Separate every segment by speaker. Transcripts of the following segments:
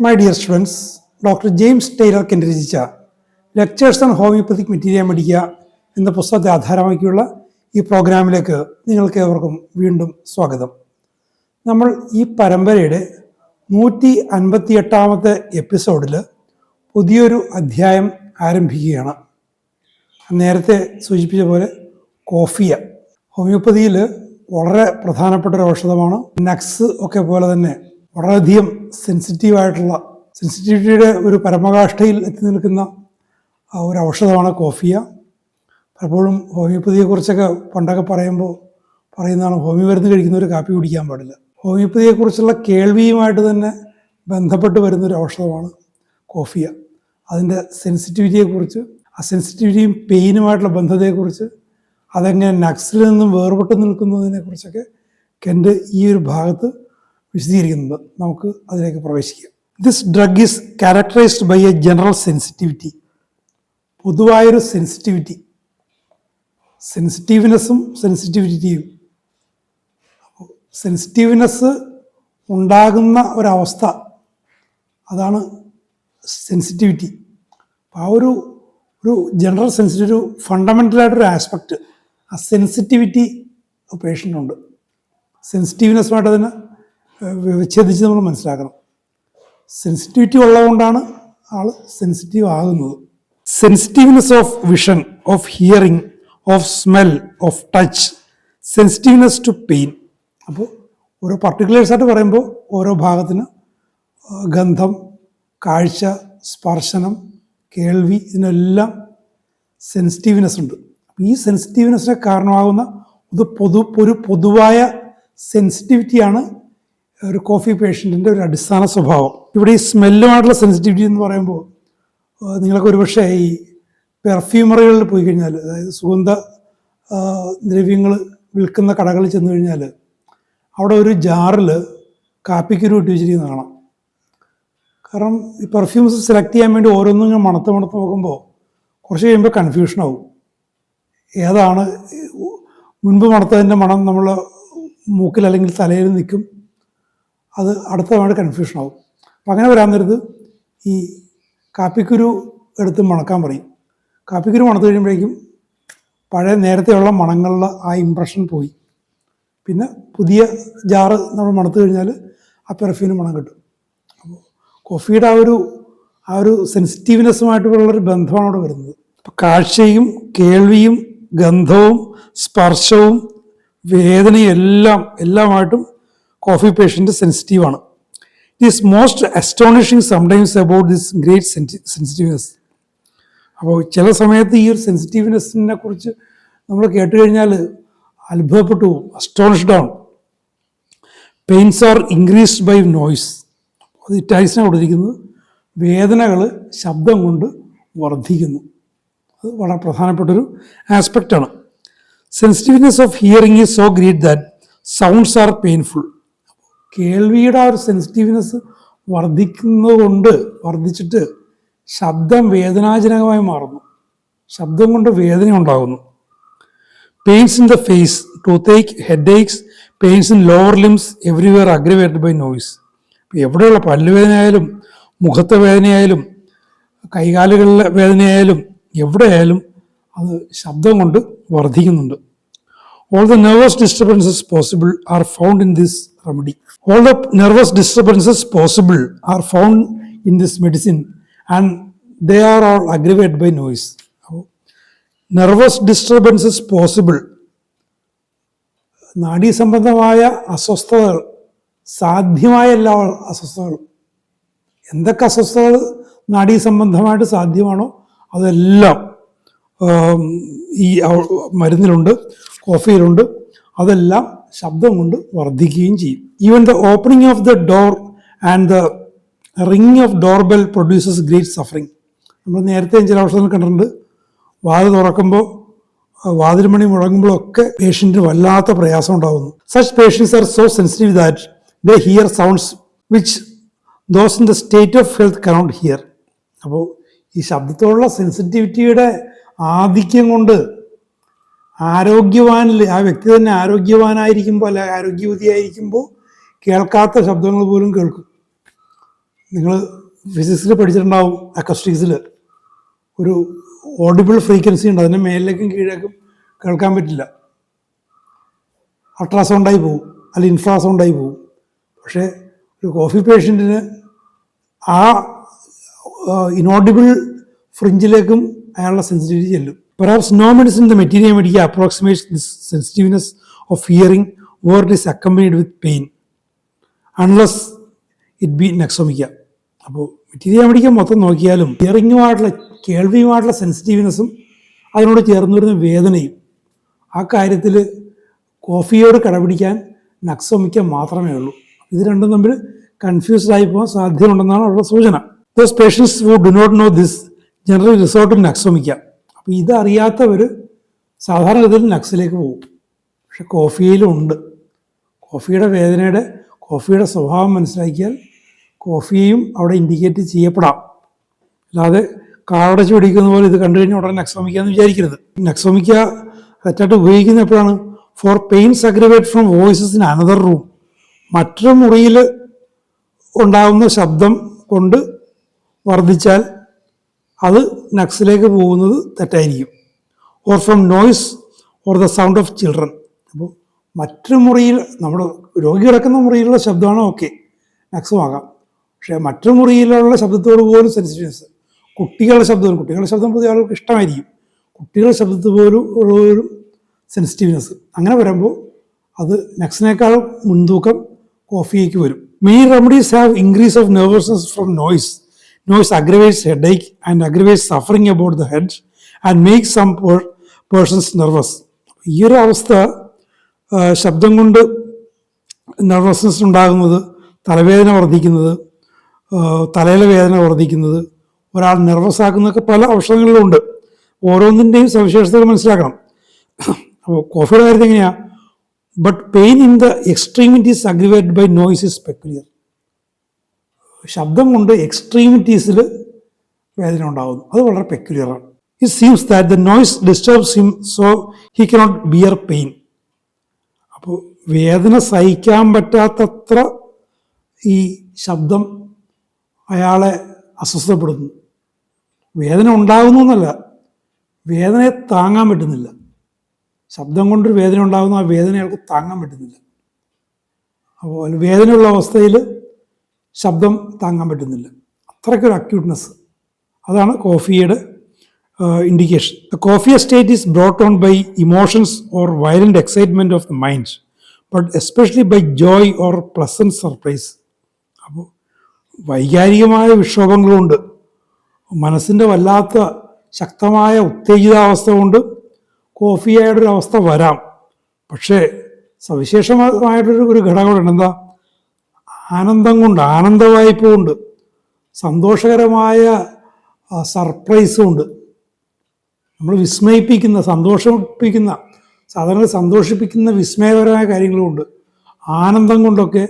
Speaker 1: My dear students, Dr. James Taylor Kent രചിച്ച lectures on homoeopathic മെറ്റീരിയ മെഡിക്ക എന്ന പുസ്തകത്തെ ആധാരമാക്കിയുള്ള ഈ പ്രോഗ്രാമിലേക്ക് നിങ്ങൾക്ക് ഏവർക്കും വീണ്ടും സ്വാഗതം. നമ്മൾ ഈ പരമ്പരയുടെ 158ാമത്തെ എപ്പിസോഡിൽ പുതിയൊരു അധ്യായം ആരംഭിക്കുകയാണ്. നേരത്തെ സൂചിപ്പിച്ച പോലെ കോഫിയ ഹോമിയോപ്പതിയിൽ വളരെ പ്രധാനപ്പെട്ട ഒരു ഔഷധമാണ്. നക്സ് ഒക്കെ പോലെ തന്നെ വളരെയധികം സെൻസിറ്റിവിറ്റിയുടെ ഒരു പരമകാഷ്ഠയിൽ എത്തി നിൽക്കുന്ന ഒരു ഔഷധമാണ് കോഫിയ. പലപ്പോഴും ഹോമിയോപ്പതിയെക്കുറിച്ചൊക്കെ പണ്ടൊക്കെ പറയുന്നതാണ് ഹോമിയോ മരുന്ന് കഴിക്കുന്നവർ കാപ്പി കുടിക്കാൻ പാടില്ല. ഹോമിയോപ്പതിയെക്കുറിച്ചുള്ള കേൾവിയുമായിട്ട് തന്നെ ബന്ധപ്പെട്ട് വരുന്നൊരു ഔഷധമാണ് കോഫിയ. അതിൻ്റെ സെൻസിറ്റിവിറ്റിയെക്കുറിച്ച്, ആ സെൻസിറ്റിവിറ്റിയും പെയിനുമായിട്ടുള്ള ബന്ധത്തെക്കുറിച്ച്, അതെങ്ങനെ നക്സിൽ നിന്നും വേർപെട്ട് നിൽക്കുന്നതിനെക്കുറിച്ചൊക്കെ കെൻറ്റ് ഈ ഒരു ഭാഗത്ത് വിശദീകരിക്കുന്നുണ്ട്. നമുക്ക് അതിലേക്ക് പ്രവേശിക്കാം. This drug is characterised by a general sensitivity. പൊതുവായൊരു സെൻസിറ്റീവ്നെസ്സും സെൻസിറ്റിവിറ്റിയും. അപ്പോൾ സെൻസിറ്റീവ്നെസ് ഉണ്ടാകുന്ന ഒരവസ്ഥ, അതാണ് സെൻസിറ്റിവിറ്റി. അപ്പോൾ ആ ഒരു ജനറൽ സെൻസിറ്റിവിറ്റി, ഫണ്ടമെൻ്റലായിട്ടൊരു ആസ്പെക്റ്റ്, ആ സെൻസിറ്റിവിറ്റി പേഷ്യൻ്റുണ്ട്. സെൻസിറ്റീവ്നെസ്സുമായിട്ട് അതിനെ വിച്ഛേദിച്ച് നമ്മൾ മനസ്സിലാക്കണം. സെൻസിറ്റിവിറ്റി ഉള്ളതുകൊണ്ടാണ് ആൾ സെൻസിറ്റീവ് ആകുന്നത്. Sensitiveness of vision, of hearing, of smell, of touch, sensitiveness to pain. അപ്പോൾ ഓരോ പർട്ടിക്കുലേഴ്സായിട്ട് പറയുമ്പോൾ ഓരോ ഭാഗത്തിന് ഗന്ധം, കാഴ്ച, സ്പർശനം, കേൾവി, ഇതിനെല്ലാം സെൻസിറ്റീവ്നെസ് ഉണ്ട്. അപ്പോൾ ഈ സെൻസിറ്റീവ്നെസ്സിന് കാരണമാകുന്ന ഒരു പൊതുവായ സെൻസിറ്റിവിറ്റിയാണ് ഒരു കോഫി പേഷ്യൻറ്റിൻ്റെ ഒരു അടിസ്ഥാന സ്വഭാവം. ഇവിടെ ഈ സ്മെല്ലുമായിട്ടുള്ള സെൻസിറ്റിവിറ്റി എന്ന് പറയുമ്പോൾ നിങ്ങൾക്ക് ഒരുപക്ഷെ ഈ പെർഫ്യൂമറികളിൽ പോയി കഴിഞ്ഞാൽ, അതായത് സുഗന്ധ ദ്രവ്യങ്ങൾ വിൽക്കുന്ന കടകളിൽ ചെന്ന് കഴിഞ്ഞാൽ അവിടെ ഒരു ജാറിൽ കാപ്പിക്കുരു ഇട്ട് വെച്ചിരിക്കുന്നത് കാണാം. കാരണം ഈ പെർഫ്യൂംസ് സെലക്ട് ചെയ്യാൻ വേണ്ടി ഓരോന്നും ഇങ്ങനെ മണത്ത് നോക്കുമ്പോൾ കുറച്ച് കഴിയുമ്പോൾ കൺഫ്യൂഷനാവും. ഏതാണ് മുൻപ് മണത്തതിൻ്റെ മണം നമ്മൾ മൂക്കിൽ അല്ലെങ്കിൽ തലയിൽ നിൽക്കും, അത് അടുത്തതായിട്ട് കൺഫ്യൂഷനാവും. അപ്പം അങ്ങനെ വരാൻ നേരത്ത് ഈ കാപ്പിക്കുരു എടുത്ത് മണക്കാൻ പറയും. കാപ്പിക്കുരു മണത്ത് കഴിയുമ്പോഴേക്കും പഴയ നേരത്തെയുള്ള മണങ്ങളുടെ ആ ഇമ്പ്രഷൻ പോയി. പിന്നെ പുതിയ ജാറ് നമ്മൾ മണത്ത് കഴിഞ്ഞാൽ ആ പെർഫ്യൂമിന് മണം കിട്ടും. അപ്പോൾ കോഫിയുടെ ആ ഒരു സെൻസിറ്റീവ്നെസ്സുമായിട്ടുള്ളൊരു ബന്ധമാണ് അവിടെ വരുന്നത്. അപ്പോൾ കാഴ്ചയും കേൾവിയും ഗന്ധവും സ്പർശവും വേദനയും എല്ലാമായിട്ടും കോഫി പേഷ്യൻ്റ് സെൻസിറ്റീവാണ്. It is most astonishing sometimes about this great sensitiveness. അപ്പോൾ ചില സമയത്ത് ഈ ഒരു സെൻസിറ്റീവ്നെസ്സിനെ കുറിച്ച് നമ്മൾ കേട്ട് കഴിഞ്ഞാൽ അത്ഭുതപ്പെട്ടു പോകും, അസ്റ്റോണിഷ്ഡ് ആണ്. Pains are increased by noise. അത് ഇറ്റാലിക്സിനാണ് കൊടുത്തിരിക്കുന്നത്. വേദനകൾ ശബ്ദം കൊണ്ട് വർദ്ധിക്കുന്നു. അത് വളരെ പ്രധാനപ്പെട്ടൊരു ആസ്പെക്റ്റാണ്. Sensitiveness of hearing is so great that sounds are painful. കേൾവിയുടെ ആ ഒരു സെൻസിറ്റീവ്നെസ് വർദ്ധിച്ചിട്ട് ശബ്ദം വേദനാജനകമായി മാറുന്നു. ശബ്ദം കൊണ്ട് വേദന ഉണ്ടാകുന്നു. Pains in the face, toothache, headaches, pains in lower limbs everywhere aggravated by noise. എവിടെയുള്ള പല്ലുവേദനയായാലും മുഖത്തെ വേദനയായാലും കൈകാലുകളിലെ വേദനയായാലും എവിടെയായാലും അത് ശബ്ദം കൊണ്ട് വർദ്ധിക്കുന്നുണ്ട്. All the nervous disturbances possible are found in this remedy. All the nervous disturbances possible are found in this medicine and they are all aggravated by noise. Nervous disturbances possible, നാഡീസംബന്ധമായ അസ്വസ്ഥതകൾ, സാധ്യമായ എല്ലാ അസ്വസ്ഥതകളും, എന്തൊക്കെ അസ്വസ്ഥതകൾ നാഡീസംബന്ധമായിട്ട് സാധ്യമാണോ അതെല്ലാം ഈ മരുന്നിലുണ്ട്, കോഫിയിലുണ്ട്. അതെല്ലാം ശബ്ദം കൊണ്ട് വർദ്ധിക്കുകയും ചെയ്യും. Even the opening of the door and the ring of door bell produces great suffering. നമ്മൾ നേരത്തെ ചില ഔഷധങ്ങൾ കണ്ടിട്ടുണ്ട്. വാതിൽ തുറക്കുമ്പോൾ വാതിൽ മണി മുഴങ്ങുമ്പോഴൊക്കെ പേഷ്യൻറ്റിന് വല്ലാത്ത പ്രയാസം ഉണ്ടാകുന്നു. Such patients are so sensitive that they hear sounds which those in the state of health cannot hear. അപ്പോൾ ഈ ശബ്ദത്തോടുള്ള സെൻസിറ്റിവിറ്റിയുടെ ആധിക്യം കൊണ്ട് ആ വ്യക്തി തന്നെ ആരോഗ്യവാനായിരിക്കുമ്പോൾ അല്ല ആരോഗ്യവതിയായിരിക്കുമ്പോൾ കേൾക്കാത്ത ശബ്ദങ്ങൾ പോലും കേൾക്കും. നിങ്ങൾ ഫിസിക്സിൽ പഠിച്ചിട്ടുണ്ടാവും, അക്കോസ്റ്റിക്സിൽ ഒരു ഓഡിബിൾ ഫ്രീക്വൻസി ഉണ്ട്, അതിൻ്റെ മേലിലേക്കും കീഴേക്കും കേൾക്കാൻ പറ്റില്ല. അൾട്രാസൗണ്ടായി പോകും, അല്ലെങ്കിൽ ഇൻഫ്രാസൗണ്ടായി പോകും. പക്ഷേ ഒരു കോഫി പേഷ്യൻറ്റിന് ആ ഇനോഡിബിൾ ഫ്രിഞ്ചിലേക്കും അയാളുടെ സെൻസിറ്റിവിറ്റി ചെല്ലും. Perhaps no medicine in the materia medica approximates this sensitiveness of hearing where it is accompanied with pain, unless it be nexomica. അപ്പോൾ മെറ്റീരിയ മെഡിക്ക മൊത്തം നോക്കിയാലും ഹിയറിങ്ങുമായിട്ടുള്ള, കേൾവിയുമായിട്ടുള്ള സെൻസിറ്റീവ്നെസ്സും അതിനോട് ചേർന്ന് വരുന്ന വേദനയും, ആ കാര്യത്തിൽ കോഫിയോട് കടപിടിക്കാൻ നക്സോമിക്ക മാത്രമേ ഉള്ളൂ. ഇത് രണ്ടും തമ്മിൽ കൺഫ്യൂസ്ഡ് ആയി പോകാൻ സാധ്യതയുണ്ടെന്നാണ് അവരുടെ സൂചന. Those patients who do not know this generally resort to nux vomica. അപ്പോൾ ഇതറിയാത്തവർ സാധാരണ ഇതിൽ നക്സിലേക്ക് പോകും. പക്ഷെ കോഫിയിലും ഉണ്ട്. കോഫിയുടെ സ്വഭാവം മനസ്സിലാക്കിയാൽ കോഫിയും അവിടെ ഇൻഡിക്കേറ്റ് ചെയ്യപ്പെടാം. അല്ലാതെ കാടച്ച് പിടിക്കുന്ന പോലെ ഇത് കണ്ടു കഴിഞ്ഞാൽ ഉടനെ നക്സോമിക്ക എന്ന് വിചാരിക്കരുത്. നക്സോമിക്ക തെറ്റായിട്ട് ഉപയോഗിക്കുന്ന എപ്പോഴാണ്? For pains aggravate from voices in another room. മറ്റൊരു മുറിയിൽ ഉണ്ടാകുന്ന ശബ്ദം കൊണ്ട് വർദ്ധിച്ചാൽ അത് നക്സിലേക്ക് പോകുന്നത് തെറ്റായിരിക്കും. Or from noise or the sound of children. അപ്പോൾ മറ്റൊരു മുറിയിൽ, നമ്മുടെ രോഗി കിടക്കുന്ന മുറിയിലുള്ള ശബ്ദമാണ് ഓക്കെ, നക്സുമാകാം. പക്ഷേ മറ്റൊരു മുറിയിലുള്ള ശബ്ദത്തോട് പോലും സെൻസിറ്റീവ്നെസ്, കുട്ടികളുടെ ശബ്ദം പൊതുവെ ആൾക്ക് ഇഷ്ടമായിരിക്കും, കുട്ടികളുടെ ശബ്ദത്തിൽ പോലും ഉള്ളൊരു സെൻസിറ്റീവ്നെസ്. അങ്ങനെ വരുമ്പോൾ അത് നക്സിനേക്കാൾ മുൻതൂക്കം കോഫിയേക്ക് വരും. Main remedies have increase of nervousness from noise. Noise aggravates headache and aggravates suffering about the head and makes some persons nervous. ഈ ഒരു അവസ്ഥ, ശബ്ദം കൊണ്ട് നെർവസ്നെസ് ഉണ്ടാകുന്നത്, തലവേദന വർദ്ധിക്കുന്നത്, തലയിലെ വേദന വർദ്ധിക്കുന്നത്, ഒരാൾ നെർവസ് ആക്കുന്നതൊക്കെ പല ഔഷധങ്ങളിലുണ്ട്. ഓരോന്നിൻ്റെയും സവിശേഷതകൾ മനസ്സിലാക്കണം. അപ്പോൾ കോഫിയുടെ കാര്യത്തിൽ എങ്ങനെയാണ്? But pain in the extremities aggravated by noise is peculiar. ശബ്ദം കൊണ്ട് എക്സ്ട്രീമിറ്റീസിൽ വേദന ഉണ്ടാകുന്നു, അത് വളരെ പെക്യുലിയറാണ്. It seems that the noise disturbs him so he cannot bear pain. അപ്പോൾ വേദന സഹിക്കാൻ പറ്റാത്തത്ര ഈ ശബ്ദം അയാളെ അസ്വസ്ഥപ്പെടുന്നു. വേദന ഉണ്ടാകുന്നു എന്നല്ല, വേദനയെ താങ്ങാൻ പറ്റുന്നില്ല. ശബ്ദം കൊണ്ടൊരു വേദന ഉണ്ടാകുന്നു, ആ വേദന അയാൾക്ക് താങ്ങാൻ പറ്റുന്നില്ല. അപ്പോൾ വേദനയുള്ള അവസ്ഥയിൽ ശബ്ദം താങ്ങാൻ പറ്റുന്നില്ല, അത്രയ്ക്കൊരു അക്യൂട്ട്നെസ്. അതാണ് കോഫിയുടെ indication. The coffee state is brought on by emotions or violent excitement of the mind, but especially by joy or pleasant surprise. അപ്പോൾ വൈകാരികമായ വിക്ഷോഭങ്ങളുണ്ട്, മനസ്സിൻ്റെ വല്ലാത്ത ശക്തമായ ഉത്തേജിതാവസ്ഥ കൊണ്ട് കോഫിയായുടെ ഒരു അവസ്ഥ വരാം. പക്ഷേ സവിശേഷമായിട്ടൊരു ഘടകമുണ്ട്. എന്താ? ആനന്ദം കൊണ്ട്, ആനന്ദവായ്പ കൊണ്ട്, സന്തോഷകരമായ സർപ്രൈസും ഉണ്ട്. നമ്മൾ വിസ്മയിപ്പിക്കുന്ന, സന്തോഷിപ്പിക്കുന്ന, സാധാരണ സന്തോഷിപ്പിക്കുന്ന വിസ്മയകരമായ കാര്യങ്ങളുമുണ്ട്. ആനന്ദം കൊണ്ടൊക്കെ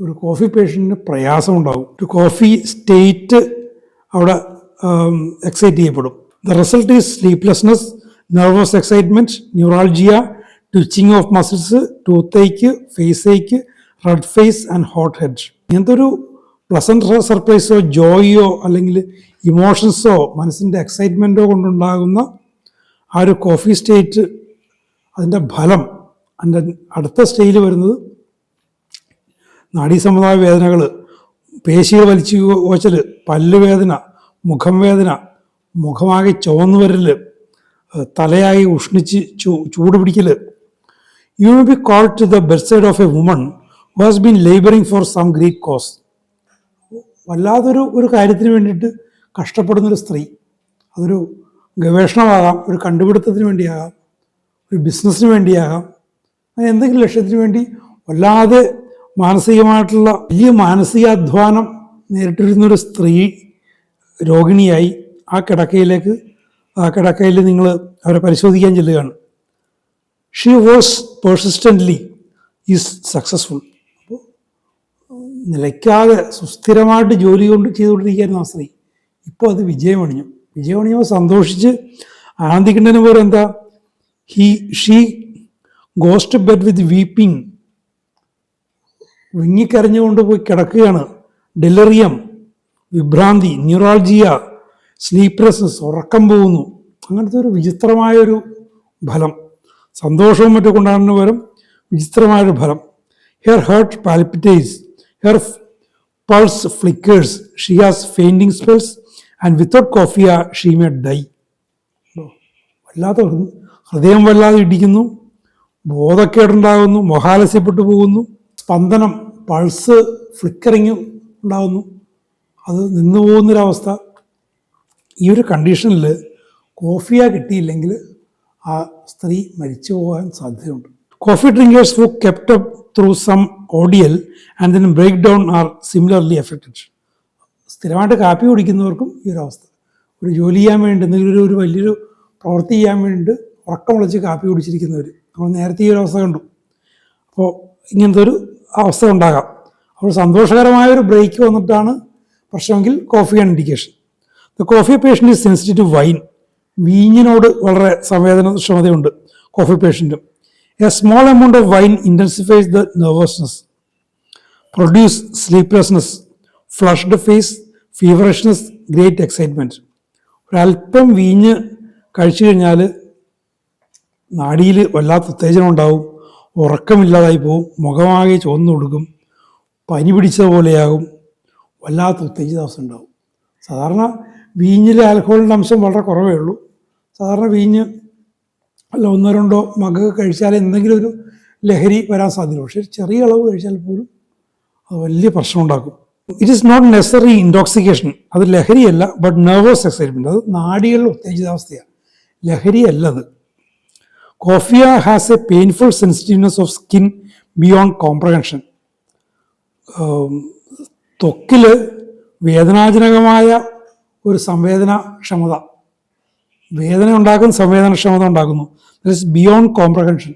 Speaker 1: ഒരു കോഫി പേഷ്യൻറ്റിന് പ്രയാസമുണ്ടാകും. ഒരു കോഫി സ്റ്റേറ്റ് അവിടെ എക്സൈറ്റ് ചെയ്യപ്പെടും. The result is sleeplessness, nervous excitement, neuralgia, twitching of muscles, toothache, face ache, red face and hot head. ഇങ്ങനത്തെ ഒരു പ്ലസൻറ്റ് സർപ്രൈസോ ജോയിയോ അല്ലെങ്കിൽ ഇമോഷൻസോ മനസ്സിൻ്റെ എക്സൈറ്റ്മെൻറ്റോ കൊണ്ടുണ്ടാകുന്ന ആ ഒരു കോഫി സ്റ്റേറ്റ്, അതിൻ്റെ ഫലം, അതിൻ്റെ അടുത്ത സ്റ്റേജിൽ വരുന്നത് നാഡീസംബന്ധമായ വേദനകൾ, പേശികൾ വലിച്ചു കോച്ചൽ, പല്ലുവേദന, മുഖം വേദന, മുഖമാകെ ചുവന്നു വരൽ, തലയായി ഉഷ്ണിച്ച് ചൂട് പിടിക്കൽ. You may be called to the bedside of a woman who has been laboring for some great cause. വല്ലാതൊരു കാര്യത്തിന് വേണ്ടിയിട്ട് കഷ്ടപ്പെടുന്നൊരു സ്ത്രീ, അതൊരു ഗവേഷണമാകാം, ഒരു കണ്ടുപിടുത്തത്തിന് വേണ്ടിയാകാം, ഒരു ബിസിനസ്സിന് വേണ്ടിയാകാം, അങ്ങനെ എന്തെങ്കിലും ലക്ഷ്യത്തിന് വേണ്ടി വല്ലാതെ മാനസികമായിട്ടുള്ള വലിയ മാനസികാധ്വാനം നേരിട്ടിരുന്നൊരു സ്ത്രീ രോഗിണിയായി ആ കിടക്കയിൽ നിങ്ങൾ അവരെ പരിശോധിക്കാൻ ചെല്ലുകയാണ്. She was persistently is successful. അപ്പോൾ നിലയ്ക്കാതെ സുസ്ഥിരമായിട്ട് ജോലി ചെയ്തുകൊണ്ടിരിക്കുകയായിരുന്നു ആ സ്ത്രീ. ഇപ്പോൾ അത് വിജയമണിഞ്ഞപ്പോൾ സന്തോഷിച്ച് ആനന്ദിക്കേണ്ടതിന് പോലെ എന്താ, she goes to bed with weeping. വിങ്ങിക്കരഞ്ഞുകൊണ്ട് പോയി കിടക്കുകയാണ്. ഡെലറിയം, വിഭ്രാന്തി, ന്യൂറാൾജിയ, സ്ലീപ്ലെസ്നെസ്, ഉറക്കം പോകുന്നു. അങ്ങനത്തെ ഒരു വിചിത്രമായൊരു ഫലം, സന്തോഷവും മറ്റും കൊണ്ടാടുന്ന പകരം വിചിത്രമായൊരു ഫലം. Her heart palpitates, her pulse flickers, she has fainting spells and without Coffea she may die. വല്ലാത്ത ഹൃദയം വല്ലാതെ ഇടിക്കുന്നു, ബോധക്കേടുണ്ടാകുന്നു, മൊഹാലസ്യപ്പെട്ടു പോകുന്നു, സ്പന്ദനം പൾസ് ഫ്ലിക്കറിങ് ഉണ്ടാകുന്നു, അത് നിന്നു പോകുന്നൊരവസ്ഥ. ഈ ഒരു കണ്ടീഷനിൽ കോഫിയ കിട്ടിയില്ലെങ്കിൽ ആ സ്ത്രീ മരിച്ചു പോകാൻ സാധ്യതയുണ്ട്. Coffee drinkers who kept up through some ordeal and then break down are similarly affected. സ്ഥിരമായിട്ട് കാപ്പി കുടിക്കുന്നവർക്കും ഈ ഒരു അവസ്ഥ. ഒരു ജോലി ചെയ്യാൻ വേണ്ടി, എന്തെങ്കിലും ഒരു വലിയൊരു പ്രവൃത്തി ചെയ്യാൻ വേണ്ടി ഉറക്കം വിളിച്ച് കാപ്പി കുടിച്ചിരിക്കുന്നവർ, നമ്മൾ നേരത്തെ ഈ ഒരു അവസ്ഥ കണ്ടു. അപ്പോൾ ഇങ്ങനത്തെ ഒരു അവസ്ഥ ഉണ്ടാകാം. അപ്പോൾ സന്തോഷകരമായൊരു ബ്രേക്ക് വന്നിട്ടാണ് പ്രശ്നമെങ്കിൽ കോഫിയാണ് indication. The coffee patient is sensitive to wine. വീഞ്ഞിനോട് വളരെ സംവേദനക്ഷമതയുണ്ട് കോഫി പേഷ്യൻറ്റും. A small amount of wine intensifies the nervousness, produce sleeplessness, flushed face, feverishness, great excitement. ഒരല്പം വീഞ്ഞ് കഴിച്ചു കഴിഞ്ഞാൽ നാഡിയിൽ വല്ലാത്ത ഉത്തേജനം ഉണ്ടാവും, ഉറക്കമില്ലാതായി പോവും, മുഖമാകെ ചുവന്നു കൊടുക്കും, പനി പിടിച്ച പോലെയാകും, വല്ലാത്ത ഉത്തേജിതാവസ്ഥ ഉണ്ടാവും. സാധാരണ വീഞ്ഞിലെ ആൽക്കഹോളിൻ്റെ അംശം വളരെ കുറവേ ഉള്ളൂ. സാധാരണ വീഞ്ഞ് അല്ല 1-2 മഗ് കഴിച്ചാൽ എന്തെങ്കിലും ഒരു ലഹരി വരാൻ സാധ്യത. പക്ഷേ ചെറിയ അളവ് കഴിച്ചാൽ പോലും അത് വലിയ പ്രശ്നം ഉണ്ടാക്കും. It is not necessary intoxication, അത് ലഹരിയല്ല, ബട്ട് നെർവസ് എക്സൈറ്റ്മെൻറ്റ്, അത് നാഡികളിൽ ഉത്തേജിതാവസ്ഥയാണ്, ലഹരിയല്ല അത്. Coffea has a painful sensitiveness of skin beyond comprehension. ത്വക്കിൽ വേദനാജനകമായ ഒരു സംവേദനക്ഷമത, വേദന ഉണ്ടാക്കുന്ന സംവേദനക്ഷമത ഉണ്ടാക്കുന്നു. ദറ്റ് ഈസ് ബിയോണ്ട് കോംപ്രഹെൻഷൻ,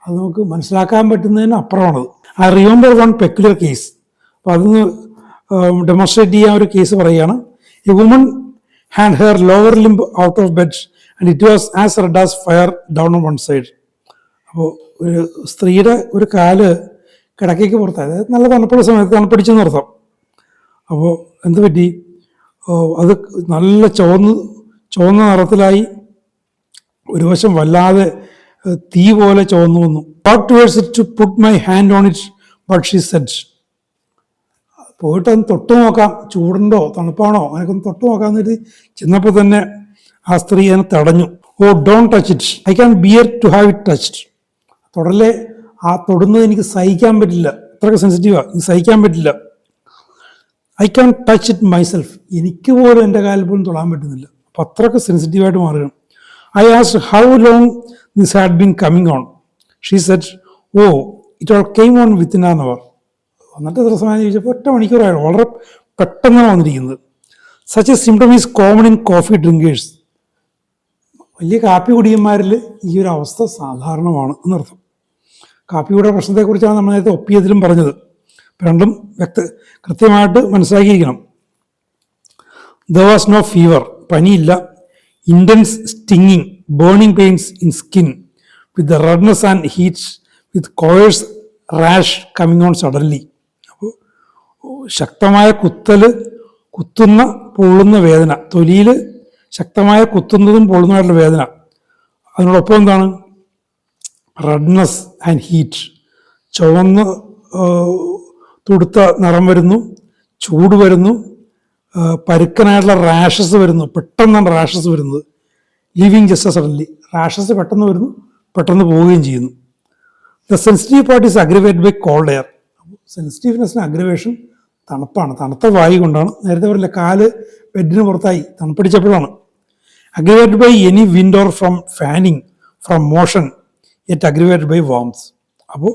Speaker 1: അത് നമുക്ക് മനസ്സിലാക്കാൻ പറ്റുന്നതിന് അപ്പുറമാണത്. I remember one peculiar case. അപ്പോൾ അതൊന്ന് ഡെമോൺസ്ട്രേറ്റ് ചെയ്യാൻ ഒരു കേസ് പറയുകയാണ്. A woman had her lower limb out of bed and it was as red as fire down on one side. അപ്പോൾ ഒരു സ്ത്രീയുടെ ഒരു കാല് കിടക്കയ്ക്ക് പുറത്തായി, അതായത് നല്ല തണുപ്പുള്ള സമയത്ത് തണുപ്പടിച്ചെന്ന് അർത്ഥം. അപ്പോൾ എന്ത് പറ്റി, അത് നല്ല ചുവന്ന നിറത്തിലായി, ഒരു വശം വല്ലാതെ തീ പോലെ ചുവന്നു വന്നു. Walk towards it to put my hand on it but she said. പോയിട്ട് ഒന്ന് തൊട്ട് നോക്കാം, ചൂടുണ്ടോ തണുപ്പാണോ അങ്ങനെയൊക്കെ ഒന്ന് തൊട്ട് നോക്കാമെന്ന് കരുതി ചെന്നപ്പോൾ തന്നെ ആ സ്ത്രീ അതിനെ തടഞ്ഞു. Oh don't touch it, I can bear to have it touched. തൊടലെ, ആ തൊടുന്നത് എനിക്ക് സഹിക്കാൻ പറ്റില്ല, അത്രയ്ക്ക് സെൻസിറ്റീവാണ്, എനിക്ക് സഹിക്കാൻ പറ്റില്ല. I can touch it myself, എനിക്ക് പോലും എൻ്റെ കാലിൽ പോലും തൊടാൻ പറ്റുന്നില്ല. അപ്പം അത്രയ്ക്ക് സെൻസിറ്റീവായിട്ട് മാറുകയാണ്. I asked how long this had been coming on. She said oh it all came on within an hour. എന്നിട്ട് എത്ര സമയം ചോദിച്ചപ്പോൾ 1 മണിക്കൂറായിരുന്നു, വളരെ പെട്ടെന്നാണ് വന്നിരിക്കുന്നത്. Such a symptom is common in coffee drinkers. വലിയ കാപ്പി കുടിയന്മാരിൽ ഈ ഒരു അവസ്ഥ സാധാരണമാണ് എന്നർത്ഥം. കാപ്പിയുടെ പ്രശ്നത്തെക്കുറിച്ചാണ് നമ്മൾ നേരത്തെ ഒപ്പിയതിലും പറഞ്ഞത്. രണ്ടും കൃത്യമായിട്ട് മനസ്സിലാക്കിയിരിക്കണം. ദർ വാസ് നോ ഫീവർ, പനിയില്ല. Intense stinging, burning pains in skin with the redness and heats with coarse rash coming on suddenly. അപ്പോൾ ശക്തമായ കുത്തുന്ന പൊള്ളുന്ന വേദന, തൊലിയിൽ ശക്തമായ കുത്തുന്നതും പൊള്ളുന്നതായിട്ടുള്ള വേദന. അതിനോടൊപ്പം എന്താണ്, റെഡ്നെസ് ആൻഡ് ഹീറ്റ്, ചുവന്ന് തുടുത്ത നിറം വരുന്നു, ചൂട് വരുന്നു, പരുക്കനായിട്ടുള്ള റാഷസ് വരുന്നു, പെട്ടെന്നാണ് റാഷസ് വരുന്നത്. ലിവിങ് ജസ്റ്റ് സഡൻലി, റാഷസ് പെട്ടെന്ന് വരുന്നു, പെട്ടെന്ന് പോവുകയും ചെയ്യുന്നു. The sensitive part is aggravated by cold air. സെൻസിറ്റീവ്നെസ്സിന് അഗ്രവേഷൻ തണുപ്പാണ്, തണുത്ത വായു കൊണ്ടാണ്. നേരത്തെ പറയില്ല, കാല് ബെഡിന് പുറത്തായി തണുപ്പടിച്ചപ്പോഴാണ്. Aggravated by any wind or from fanning, from motion, yet aggravated by വാംസ്. അപ്പോൾ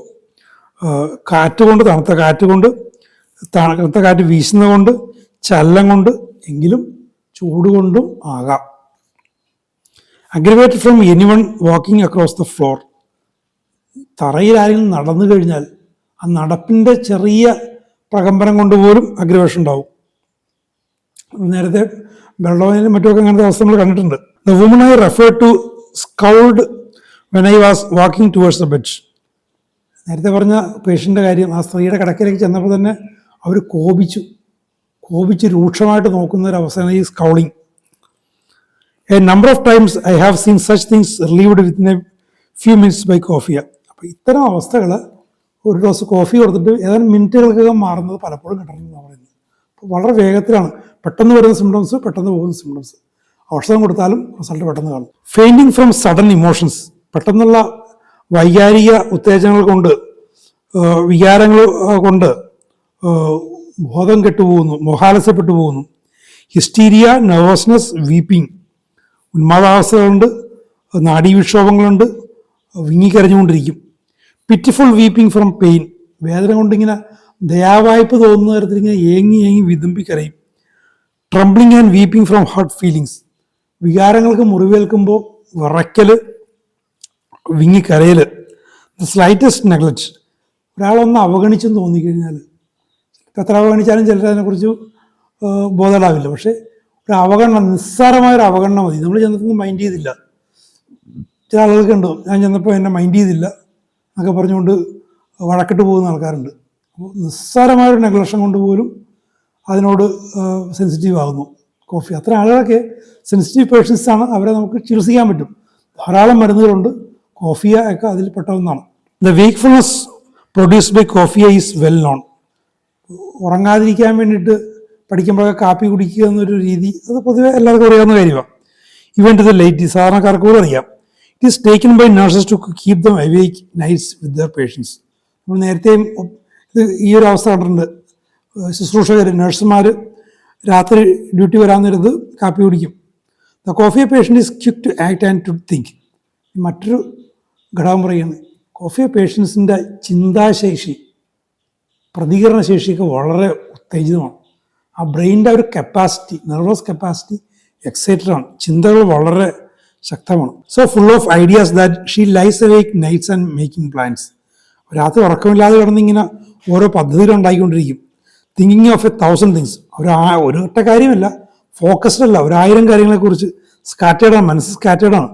Speaker 1: കാറ്റ് കൊണ്ട്, തണുത്ത കാറ്റ് വീശുന്നത് കൊണ്ട്, ചലനം കൊണ്ട്, എങ്കിലും ചൂട് കൊണ്ടും ആകാം. Aggravated from anyone walking across the floor. തറയിൽ ആരെങ്കിലും നടന്നു കഴിഞ്ഞാൽ ആ നടപ്പിൻ്റെ ചെറിയ പ്രകമ്പനം കൊണ്ടുപോലും അഗ്രവേഷൻ ഉണ്ടാവും. നേരത്തെ വെള്ളവും മറ്റുമൊക്കെ അങ്ങനത്തെ അവസ്ഥ നമ്മൾ കണ്ടിട്ടുണ്ട്. The woman I refer to scowled when I was walking towards the bed. നേരത്തെ പറഞ്ഞ പേഷ്യൻ്റെ കാര്യം, ആ സ്ത്രീയുടെ കിടക്കയിലേക്ക് ചെന്നപ്പോൾ തന്നെ അവർ കോപിച്ച് രൂക്ഷമായിട്ട് നോക്കുന്ന ഒരു അവസ്ഥയാണ് ഈ scowling. A number of times I have seen such things relieved within a few minutes by Coffea. അപ്പോൾ ഇത്തരം അവസ്ഥകൾ ഒരു ഡോസ് കോഫി കൊടുത്തിട്ട് ഏതാനും മിനിറ്റുകൾക്കകം മാറുന്നത് പലപ്പോഴും കിട്ടണമെന്നാണ് പറയുന്നത്. അപ്പോൾ വളരെ വേഗത്തിലാണ് പെട്ടെന്ന് വരുന്ന സിംറ്റംസ്, പെട്ടെന്ന് പോകുന്ന സിംറ്റംസ്. ഔഷധം കൊടുത്താലും റിസൾട്ട് പെട്ടെന്ന് കാണും. ഫെയിൻറ്റിങ് ഫ്രം സഡൻ ഇമോഷൻസ്, പെട്ടെന്നുള്ള വൈകാരിക ഉത്തേജനങ്ങൾ കൊണ്ട്, വികാരങ്ങൾ കൊണ്ട് ബോധം കെട്ടുപോകുന്നു, മോഹാലസ്യപ്പെട്ടു പോകുന്നു. ഹിസ്റ്റീരിയ, നെർവസ്നെസ്, വീപ്പിംഗ്, ഉന്മാദാവസ്ഥകളുണ്ട്, നാഡീവിക്ഷോഭങ്ങളുണ്ട്, വിങ്ങിക്കരഞ്ഞുകൊണ്ടിരിക്കും. പിറ്റിഫുൾ വീപ്പിംഗ് ഫ്രം പെയിൻ, വേദന കൊണ്ടിങ്ങനെ ദയാവായ്പ തോന്നുന്ന തരത്തിൽ ഇങ്ങനെ ഏങ്ങി ഏങ്ങി വിതുമ്പിക്കരയും. Trembling and weeping from hurt feelings, വികാരങ്ങൾക്ക് മുറിവേൽക്കുമ്പോൾ വിറയ്ക്കൽ, വിങ്ങിക്കരയൽ. ദ സ്ലൈറ്റസ്റ്റ് നെഗ്ലക്റ്റ്, ഒരാളൊന്ന് അവഗണിച്ചെന്ന് തോന്നിക്കഴിഞ്ഞാൽ, എത്ര അവഗണിച്ചാലും ചിലർ അതിനെക്കുറിച്ച് ബോധമുണ്ടാവില്ല. പക്ഷേ ഒരു അവഗണന, നിസ്സാരമായൊരു അവഗണന മതി. നമ്മൾ ചെന്നപ്പോൾ മൈൻഡ് ചെയ്തില്ല. ചില ആളുകൾക്ക് ഉണ്ടോ, ഞാൻ ചെന്നപ്പോൾ എന്നെ മൈൻഡ് ചെയ്തില്ല എന്നൊക്കെ പറഞ്ഞുകൊണ്ട് വഴക്കിട്ട് പോകുന്ന ആൾക്കാരുണ്ട്. അപ്പോൾ നിസ്സാരമായൊരു നെഗ്ലക്ഷൻ കൊണ്ട് പോലും അതിനോട് സെൻസിറ്റീവ് ആകുന്നു കോഫി. അത്ര ആളുകളൊക്കെ സെൻസിറ്റീവ് പേഷ്യൻസ് ആണ്. അവരെ നമുക്ക് ചികിത്സിക്കാൻ പറ്റും. ധാരാളം മരുന്നുകളുണ്ട്. കോഫിയ ഒക്കെ അതിൽ പെട്ട ഒന്നാണ്. The wakefulness produced by Coffea is well known. ഉറങ്ങാതിരിക്കാൻ വേണ്ടിയിട്ട് പഠിക്കുമ്പോഴൊക്കെ കാപ്പി കുടിക്കുക എന്നൊരു രീതി, അത് പൊതുവെ എല്ലാവർക്കും അറിയാവുന്ന കാര്യമാണ്. ഇവൻ ടു ദ ലേറ്റ്, സാധാരണക്കാർക്ക് പോലും അറിയാം. It is taken by nurses to keep them awake nights with their patients. നമ്മൾ നേരത്തെയും ഇത് ഈ ഒരു അവസ്ഥ കണ്ടിട്ടുണ്ട്. ശുശ്രൂഷകർ, നഴ്സുമാർ രാത്രി ഡ്യൂട്ടി വരാൻ നേരത്ത് കാപ്പി കുടിക്കും. The coffee patient is quick to act and to think. മറ്റൊരു ഘടകം പറയുകയാണ്, കോഫി പേഷ്യൻസിൻ്റെ ചിന്താശേഷി, പ്രതികരണശേഷിയൊക്കെ വളരെ ഉത്തേജിതമാണ്. ആ ബ്രെയിനിൻ്റെ ഒരു കപ്പാസിറ്റി, നെർവസ് കപ്പാസിറ്റി എക്സൈറ്റഡ് ആണ്. ചിന്തകൾ വളരെ ശക്തമാണ്. So full of ideas that she lies awake nights and making plans. രാത്രി ഉറക്കമില്ലാതെ കിടന്നിങ്ങനെ ഓരോ പദ്ധതികൾ ഉണ്ടാക്കിക്കൊണ്ടിരിക്കും. Thinking of 1,000 things. ഒരു ഒറ്റ കാര്യമല്ല, ഫോക്കസ്ഡ് അല്ല, 1000 കാര്യങ്ങളെക്കുറിച്ച് സ്കാറ്റേഡാണ്, മനസ്സ് സ്കാറ്റേഡാണ്.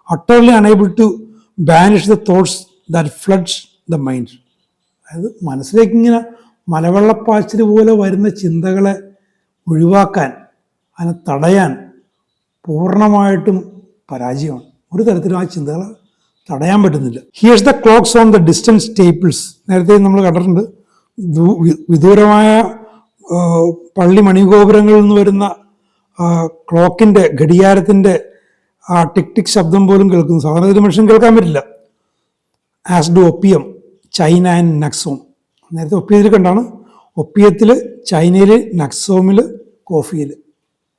Speaker 1: Utterly unable to banish the thoughts that floods the mind. അതായത് മനസ്സിലേക്ക് ഇങ്ങനെ മലവെള്ളപ്പാച്ചിൽ പോലെ വരുന്ന ചിന്തകളെ ഒഴിവാക്കാൻ, അതിനെ തടയാൻ പൂർണ്ണമായിട്ടും പരാജയമാണ്. ഒരു തരത്തിലും ആ ചിന്തകളെ തടയാൻ പറ്റുന്നില്ല. Here's the clocks on the distance staples. നേരത്തെ നമ്മൾ കണ്ടിട്ടുണ്ട്. വിദൂരമായ പള്ളി മണിഗോപുരങ്ങളിൽ നിന്ന് വരുന്ന ക്ലോക്കിൻ്റെ, ഘടികാരത്തിൻ്റെ ആ ടിക് ടിക് ശബ്ദം പോലും കേൾക്കുന്നു. സാധാരണ ഒരു മനുഷ്യൻ കേൾക്കാൻ പറ്റില്ല. As do opium, China and Nux vom. നേരത്തെ ഒപ്പിയത്തിൽ കണ്ടാണ്. ഒപ്പിയത്തിൽ, ചൈനയിൽ, നക്സോമിൽ, കോഫിയിൽ.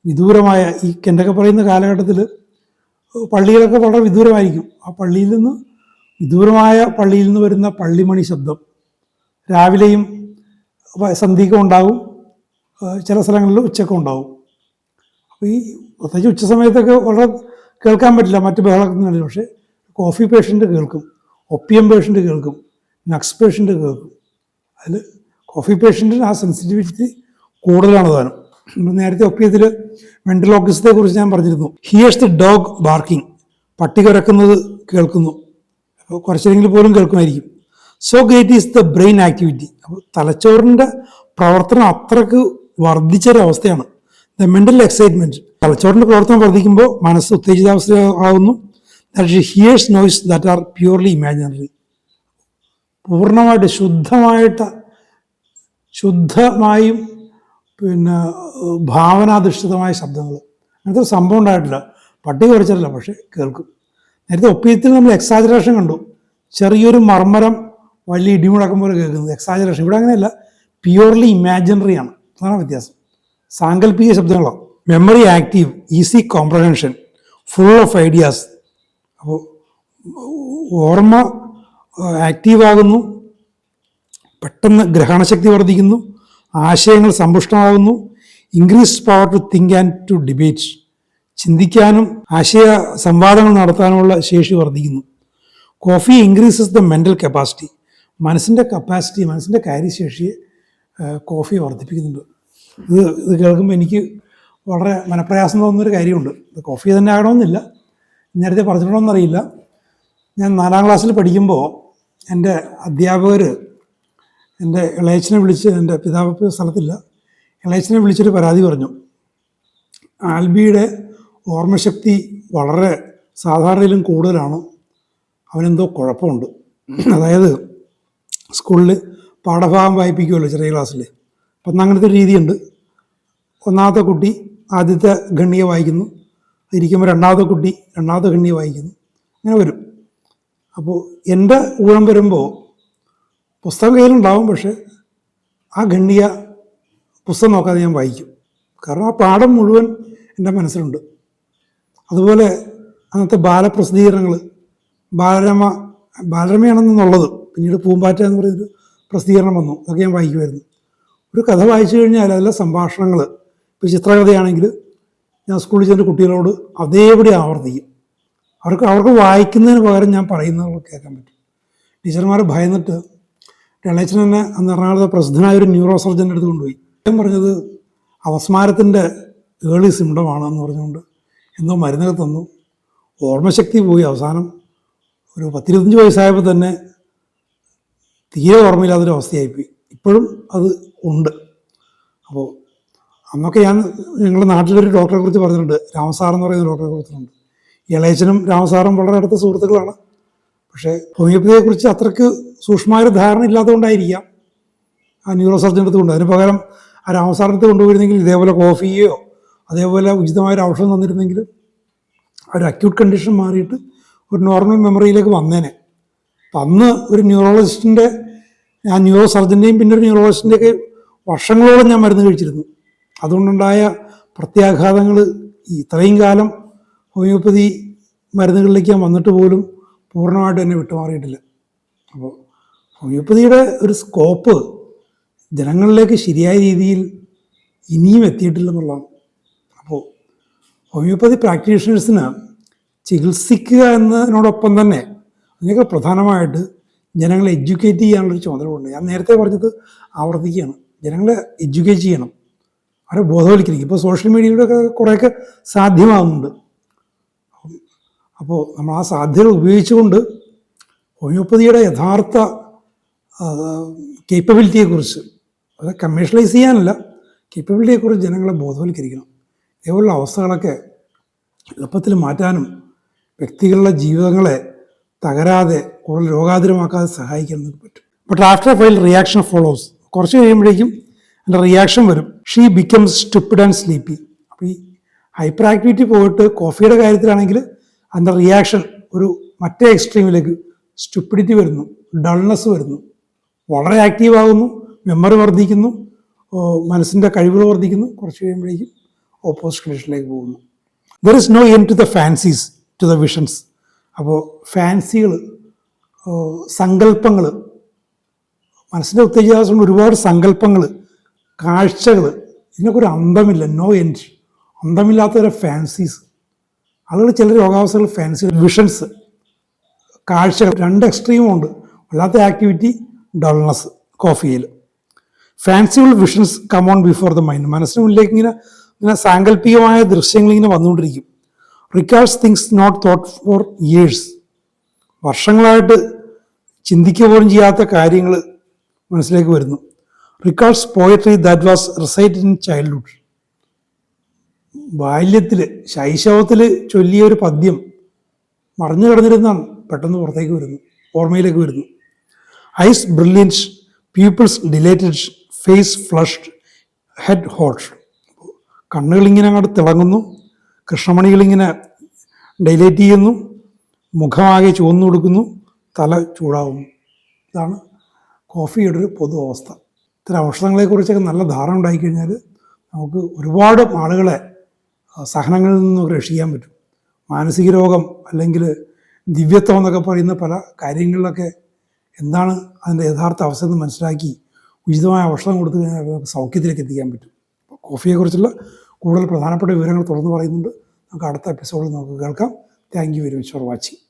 Speaker 1: വിദൂരമായ ഈ കെൻ്റൊക്കെ പറയുന്ന കാലഘട്ടത്തിൽ പള്ളികളൊക്കെ വളരെ വിദൂരമായിരിക്കും. ആ പള്ളിയിൽ നിന്ന്, വിദൂരമായ പള്ളിയിൽ നിന്ന് വരുന്ന പള്ളിമണി ശബ്ദം രാവിലെയും സന്ധ്യയ്ക്കും ഉണ്ടാകും, ചില സ്ഥലങ്ങളിൽ ഉച്ചക്കും ഉണ്ടാകും. അപ്പോൾ ഈ പ്രത്യേകിച്ച് ഉച്ച സമയത്തൊക്കെ വളരെ കേൾക്കാൻ പറ്റില്ല, മറ്റ് ബഹളത്തിനല്ല. പക്ഷേ കോഫി പേഷ്യൻ്റ് കേൾക്കും, ഒപ്പിയം പേഷ്യൻ്റ് കേൾക്കും, നക്സ് പേഷ്യൻ്റ് കേൾക്കും. അതിൽ കോഫി പേഷ്യൻറ്റിന് ആ സെൻസിറ്റിവിറ്റി കൂടുതലാണ് താനും. നേരത്തെ ഒപ്പിയത്തിൽ വെൻട്രിലോക്വിസത്തെ കുറിച്ച് ഞാൻ പറഞ്ഞിരുന്നു. Hears the dog barking. പട്ടി കുരക്കുന്നത് കേൾക്കുന്നു, കുറച്ചെങ്കിലും പോലും കേൾക്കുമായിരിക്കും. So great is the brain activity. അപ്പോൾ തലച്ചോറിൻ്റെ പ്രവർത്തനം അത്രക്ക് വർദ്ധിച്ചൊരവസ്ഥയാണ്. The mental excitement. തലച്ചോറിൻ്റെ പ്രവർത്തനം വർദ്ധിക്കുമ്പോൾ മനസ്സ് ഉത്തേജിതാവസ്ഥ ആകുന്നു. That here's noise that are purely imaginary. പൂർണ്ണമായിട്ട് ശുദ്ധമായും ഭാവനാധിഷ്ഠിതമായ ശബ്ദങ്ങൾ. അങ്ങനത്തെ ഒരു സംഭവം ഉണ്ടായിട്ടില്ല. പട്ടി കുറച്ചല്ല, പക്ഷേ കേൾക്കും. നേരത്തെ ഒപ്പിയത്തിൽ നമ്മൾ എക്സാജറേഷൻ കണ്ടു. ചെറിയൊരു മർമ്മരം വലിയ ഇടിമുഴക്കം പോലെ കേൾക്കുന്നത് എക്സാജറേഷൻ. ഇവിടെ അങ്ങനെയല്ല, പ്യൂർലി ഇമാജിനറി ആണ്. അതാണ് വ്യത്യാസം. സാങ്കല്പിക ശബ്ദങ്ങളാണ്. Memory active, easy comprehension, full of ideas. അപ്പോൾ ഓർമ്മ ആക്റ്റീവാകുന്നു, പെട്ടെന്ന് ഗ്രഹണശക്തി വർദ്ധിക്കുന്നു, ആശയങ്ങൾ സമ്പുഷ്ടമാകുന്നു. Increased power to think and to debate. ചിന്തിക്കാനും ആശയ സംവാദങ്ങൾ നടത്താനുമുള്ള ശേഷി വർദ്ധിക്കുന്നു. Coffee increases the mental capacity. മനസ്സിൻ്റെ കപ്പാസിറ്റി, മനസ്സിൻ്റെ കാര്യശേഷിയെ കോഫി വർദ്ധിപ്പിക്കുന്നുണ്ട്. ഇത് കേൾക്കുമ്പോൾ എനിക്ക് വളരെ മനപ്രയാസം തോന്നുന്നൊരു കാര്യമുണ്ട്. ഇത് കോഫി തന്നെ ആകണമെന്നില്ല, നേരത്തെ പറഞ്ഞിട്ടുണ്ടോയെന്നറിയില്ല. ഞാൻ 4ാം ക്ലാസ്സിൽ പഠിക്കുമ്പോൾ എൻ്റെ അധ്യാപകർ എൻ്റെ ഇളയച്ചനെ വിളിച്ച്, എൻ്റെ പിതാവ് സ്ഥലത്തില്ല, ഇളയച്ചനെ വിളിച്ചൊരു പരാതി പറഞ്ഞു. ആൽബിയുടെ ഓർമ്മശക്തി വളരെ സാധാരണയിലും കൂടുതലാണ്, അവനെന്തോ കുഴപ്പമുണ്ട്. അതായത് സ്കൂളിൽ പാഠഭാഗം വായിപ്പിക്കുമല്ലോ ചെറിയ ക്ലാസ്സിൽ, അപ്പം അങ്ങനത്തെ ഒരു രീതിയുണ്ട്. ഒന്നാമത്തെ കുട്ടി ആദ്യത്തെ ഖണ്ഡിക വായിക്കുന്നു, ഇരിക്കുമ്പോൾ രണ്ടാമത്തെ കുട്ടി രണ്ടാമത്തെ ഖണ്ഡിക വായിക്കുന്നു, അങ്ങനെ വരും. അപ്പോൾ എൻ്റെ ഊഴം വരുമ്പോൾ പുസ്തകം കയ്യിലുണ്ടാവും, പക്ഷേ ആ ഖണ്ഡിക പുസ്തകം നോക്കാതെ ഞാൻ വായിക്കും. കാരണം ആ പാഠം മുഴുവൻ എൻ്റെ മനസ്സിലുണ്ട്. അതുപോലെ അന്നത്തെ ബാലപ്രസിദ്ധീകരണങ്ങൾ, ബാലരമയാണെന്നുള്ളത്, പിന്നീട് പൂമ്പാറ്റ എന്ന് പറയുന്നൊരു പ്രസിദ്ധീകരണം വന്നു, അതൊക്കെ ഞാൻ വായിക്കുമായിരുന്നു. ഒരു കഥ വായിച്ചു കഴിഞ്ഞാൽ അതിലെ സംഭാഷണങ്ങൾ, ഇപ്പോൾ ചിത്രകഥയാണെങ്കിൽ ഞാൻ സ്കൂളിൽ ചെന്ന കുട്ടികളോട് അതേപടി ആവർത്തിക്കും. അവർക്ക് വായിക്കുന്നതിന് പകരം ഞാൻ പറയുന്നത് കേൾക്കാൻ പറ്റും. ടീച്ചർമാർ ഭയന്നിട്ട് ഇളയച്ചൻ തന്നെ അന്ന് എറണാകുളത്തെ പ്രസിദ്ധനായ ഒരു ന്യൂറോ സർജൻ്റെ അടുത്ത് കൊണ്ടുപോയി. അദ്ദേഹം പറഞ്ഞത് അപസ്മാരത്തിൻ്റെ ഏർലി സിംറ്റമാണെന്ന് പറഞ്ഞുകൊണ്ട് എന്തോ മരുന്നുകൾ തന്നു. ഓർമ്മശക്തി പോയി. അവസാനം ഒരു 10-25 വയസ്സായപ്പോൾ തന്നെ തീരെ ഓർമ്മയില്ലാത്തൊരവസ്ഥയായിപ്പോയി. ഇപ്പോഴും അത് ഉണ്ട്. അപ്പോൾ അന്നൊക്കെ ഞങ്ങളുടെ നാട്ടിലൊരു ഡോക്ടറെ കുറിച്ച് പറഞ്ഞിട്ടുണ്ട്, രാമസാർ എന്ന് പറയുന്ന ഡോക്ടറെ കുറിച്ചിട്ടുണ്ട്. ഇളയച്ചനും രാമസാറും വളരെ അടുത്ത സുഹൃത്തുക്കളാണ്. പക്ഷേ ഹോമിയോപ്പതിയെക്കുറിച്ച് അത്രയ്ക്ക് സൂക്ഷ്മമായ ധാരണ ഇല്ലാത്തതുകൊണ്ടായിരിക്കാം ആ ന്യൂറോ സർജൻ്റെ അടുത്ത് കൊണ്ട്. അതിന് പകരം ആ രാമസാറിൻ്റെ അടുത്ത് കൊണ്ടുപോയിരുന്നെങ്കിൽ ഇതേപോലെ കോഫിയോ അതേപോലെ ഉചിതമായൊരു ഔഷധം തന്നിരുന്നെങ്കിൽ ഒരു അക്യൂട്ട് കണ്ടീഷൻ മാറിയിട്ട് ഒരു നോർമൽ മെമ്മറിയിലേക്ക് വന്നേനെ. അപ്പം അന്ന് ഒരു ന്യൂറോളജിസ്റ്റിൻ്റെ, ആ ന്യൂറോ സർജൻ്റെയും പിന്നെ ഒരു ന്യൂറോളജിസ്റ്റിൻ്റെയൊക്കെ വർഷങ്ങളോളം ഞാൻ മരുന്ന് കഴിച്ചിരുന്നു. അതുകൊണ്ടുണ്ടായ പ്രത്യാഘാതങ്ങൾ ഇത്രയും കാലം ഹോമിയോപ്പതി മരുന്നുകളിലേക്ക് ഞാൻ വന്നിട്ട് പോലും പൂർണ്ണമായിട്ട് എന്നെ വിട്ടുമാറിയിട്ടില്ല. അപ്പോൾ ഹോമിയോപ്പതിയുടെ ഒരു സ്കോപ്പ് ജനങ്ങളിലേക്ക് ശരിയായ രീതിയിൽ ഇനിയും എത്തിയിട്ടില്ലെന്നുള്ളതാണ്. അപ്പോൾ ഹോമിയോപ്പതി പ്രാക്ടീഷണേഴ്സിന് ചികിത്സിക്കുക എന്നതിനോടൊപ്പം തന്നെ അതിനൊക്കെ പ്രധാനമായിട്ട് ജനങ്ങളെ എഡ്യൂക്കേറ്റ് ചെയ്യാനുള്ളൊരു ചുമതലയുണ്ട്. ഞാൻ നേരത്തെ പറഞ്ഞത് ആവർത്തിക്കുകയാണ്, ജനങ്ങളെ എഡ്യൂക്കേറ്റ് ചെയ്യണം, അവരെ ബോധവൽക്കരിക്കും. ഇപ്പോൾ സോഷ്യൽ മീഡിയയിലൂടെയൊക്കെ കുറേയൊക്കെ സാധ്യമാകുന്നുണ്ട്. അപ്പോൾ നമ്മൾ ആ സാധ്യതകൾ ഉപയോഗിച്ചുകൊണ്ട് ഹോമിയോപ്പതിയുടെ യഥാർത്ഥ കേപ്പബിലിറ്റിയെക്കുറിച്ച്, അത് കമ്മേഴ്ഷ്യലൈസ് ചെയ്യാനല്ല, കേപ്പബിലിറ്റിയെക്കുറിച്ച് ജനങ്ങളെ ബോധവൽക്കരിക്കണം. ഇതേപോലുള്ള അവസ്ഥകളൊക്കെ എളുപ്പത്തിൽ മാറ്റാനും വ്യക്തികളുടെ ജീവിതങ്ങളെ തകരാതെ കൂടുതൽ രോഗാതുരമാക്കാതെ സഹായിക്കാൻ നമുക്ക് പറ്റും. But after A while reaction follows. കുറച്ച് കഴിയുമ്പോഴേക്കും എൻ്റെ റിയാക്ഷൻ വരും. She becomes stupid and sleepy. അപ്പോൾ ഈ ഹൈപ്പർ ആക്ടിവിറ്റി പോയിട്ട് കോഫിയുടെ കാര്യത്തിലാണെങ്കിൽ അതിൻ്റെ റിയാക്ഷൻ ഒരു മറ്റേ എക്സ്ട്രീമിലേക്ക് സ്റ്റുപ്പിഡിറ്റി വരുന്നു, ഡൾനെസ് വരുന്നു, വളരെ ആക്റ്റീവ് ആകുന്നു, മെമ്മറി വർദ്ധിക്കുന്നു, മനസ്സിൻ്റെ കഴിവുകൾ വർദ്ധിക്കുന്നു. കുറച്ച് കഴിയുമ്പോഴേക്കും ഓപ്പോസിറ്റ് കണ്ടീഷനിലേക്ക് പോകുന്നു. There is no end to the fancies, to the visions. അപ്പോൾ ഫാൻസികൾ, സങ്കല്പങ്ങൾ, മനസ്സിൻ്റെ ഉത്തേജനം ഒരുപാട് സങ്കല്പങ്ങൾ, കാഴ്ചകൾ, ഇതിനൊക്കെ ഒരു അന്തമില്ല, നോ എൻഡ്, അന്തമില്ലാത്തൊരു ഫാൻസീസ്. ആളുകൾ ചില രോഗാവസ്ഥകൾ ഫാൻസി, വിഷൻസ്, കാഴ്ചകൾ, രണ്ട് എക്സ്ട്രീമും ഉണ്ട്. വല്ലാത്ത ആക്ടിവിറ്റി, ഡൾനെസ് കോഫിയിൽ. Fanciful visions come on before the mind. മനസ്സിന് മുന്നിലേക്ക് ഇങ്ങനെ സാങ്കല്പികമായ ദൃശ്യങ്ങൾ ഇങ്ങനെ വന്നുകൊണ്ടിരിക്കും. Records things not thought for years. വർഷങ്ങളായിട്ട് ചിന്തിക്കുക പോലും ചെയ്യാത്ത കാര്യങ്ങൾ മനസ്സിലേക്ക് വരുന്നു. Records poetry that was recited in childhood. ബാല്യത്തിൽ, ശൈശവത്തിൽ ചൊല്ലിയ ഒരു പദ്യം മറഞ്ഞു കിടന്നിരുന്നാണ് പെട്ടെന്ന് പുറത്തേക്ക് വരുന്നു, ഓർമ്മയിലേക്ക് വരുന്നു. Eyes brilliant, pupils dilated, face flushed, head hot. കണ്ണുകളിങ്ങനെ അങ്ങോട്ട് തിളങ്ങുന്നു, കൃഷ്ണമണികളിങ്ങനെ ഡൈലേറ്റ് ചെയ്യുന്നു, മുഖമാകെ ചുവന്നു കൊടുക്കുന്നു, തല ചൂടാവുന്നു. ഇതാണ് കോഫിയുടെ ഒരു പൊതു അവസ്ഥ. ഇത്തരം ഔഷധങ്ങളെക്കുറിച്ചൊക്കെ നല്ല ധാരണ ഉണ്ടായിക്കഴിഞ്ഞാൽ നമുക്ക് ഒരുപാട് ആളുകളെ സഹനങ്ങളിൽ നിന്നൊക്കെ രക്ഷിക്കാൻ പറ്റും. മാനസിക രോഗം അല്ലെങ്കിൽ ദിവ്യത്വം എന്നൊക്കെ പറയുന്ന പല കാര്യങ്ങളിലൊക്കെ എന്താണ് അതിൻ്റെ യഥാർത്ഥ അവസ്ഥ എന്ന് മനസ്സിലാക്കി ഉചിതമായ ഔഷധം കൊടുത്തു കഴിഞ്ഞാൽ സൗഖ്യത്തിലേക്ക് എത്തിക്കാൻ പറ്റും. കോഫിയെക്കുറിച്ചുള്ള കൂടുതൽ പ്രധാനപ്പെട്ട വിവരങ്ങൾ തുടർന്ന് പറയുന്നുണ്ട്. നമുക്ക് അടുത്ത എപ്പിസോഡിൽ നമുക്ക് കേൾക്കാം. Thank you very much for watching.